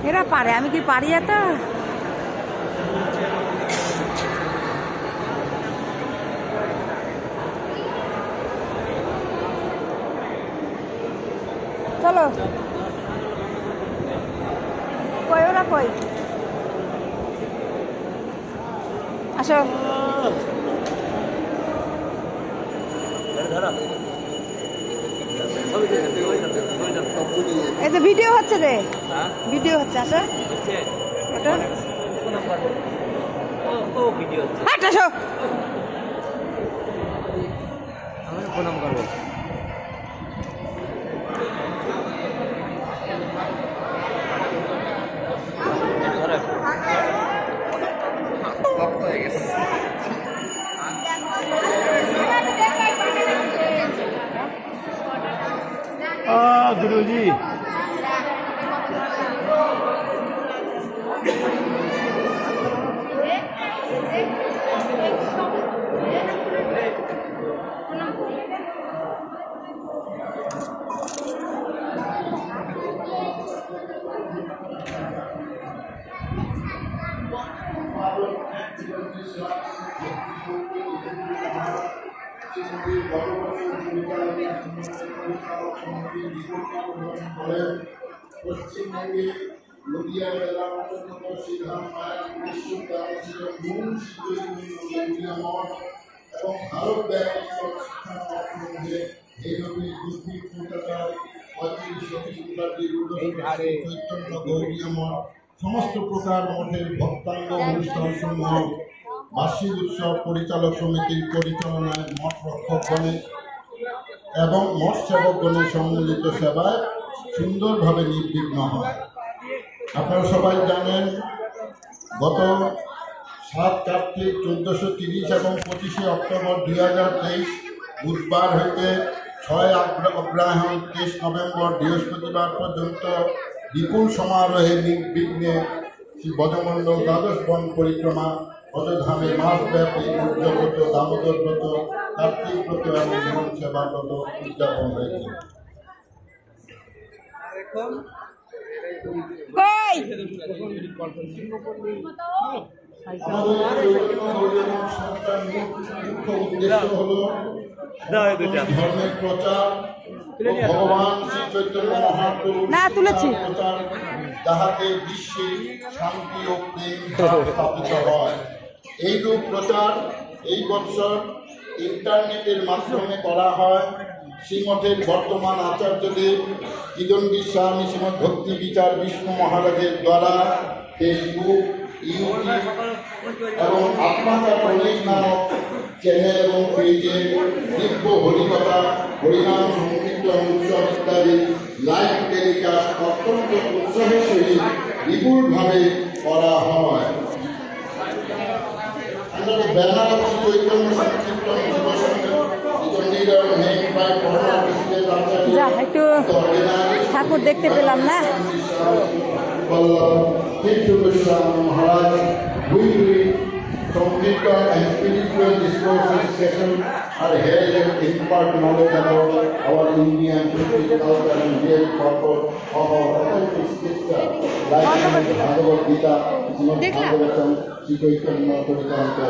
এরা পারে, আমি কি পারি এত? চলো, কই ওরা কই? আসো। এই তো ভিডিও হচ্ছে রে, ভিডিও হচ্ছে। আসো, আসো। প্রণাম করবো। गुरुजी পশ্চিমবঙ্গে নদিয়া জেলার অন্তর্গত শ্রীধাম মায়ের বিশ্ববিদ্যালয়ের মূল শিক্ষা মঠ এবং ভারতব্যাপী শিক্ষা এইভাবে দুর্ভিক কলকাতার 35 চৈতন্য গৌরীয় মঠ সমস্ত প্রকার মঠের ভক্তাঙ্গ অনুষ্ঠান সমূহ বার্ষিক উৎসব পরিচালক সমিতির পরিচালনায় মঠ রক্ষকগণে এবং মঠ সেবকগণের সম্মিলিত সেবায় সুন্দরভাবে নির্বিঘ্ন হয়। আপনারা সবাই জানেন, গত 7 কার্তিক 1430 এবং 25 অক্টোবর 2023 বুধবার হইতে 6 অগ্রহায়ণ 23 নভেম্বর বৃহস্পতিবার পর্যন্ত বিপুল সমারোহে নির্বিঘ্নে শ্রী ব্রজমণ্ডল দ্বাদশ বন পরিক্রমা পদধামে মাসব্যাপী উদযাপিত দামোদর ব্রত, কার্তিক ব্রত এবং জীবন সেবা ব্রত উদযাপন হয়েছে। ধর্মের প্রচার, ভগবান শ্রী চৈতন্য মহাপ্রভু প্রচার, যাহাতে বিশ্বে শান্তি ও প্রেম স্থাপিত হয়। এইরূপ প্রচার এই বছর ইন্টারনেটের মাধ্যমে করা হয়। শ্রীমঠের বর্তমান আচার্যদেব কিদম্বী স্বামী শ্রীমৎ ভক্তি বিচার বিষ্ণু মহারাজের দ্বারা ফেসবুক, ইউটিউব এবং আত্মাকা প্রণীত নামক চ্যানেল এবং পেজে দিব্য হরিকথা, হরিনাম সংকীর্তন উৎসব ইত্যাদি লাইভ টেলিকাস্ট অত্যন্ত উৎসাহের সহিত বিপুলভাবে করা হয়। ব্যানার চৈতন্য সংকীর্তন দিবস একটু ঠাকুর দেখতে পেলাম না। মহারাজ Sankirtan and spiritual discourses session are held to impart knowledge about our Indian culture and real purpose of our authentic scripture, like Bhagavad Gita, Srimad Bhagavatam, Sri Chaitanya Charitamrita.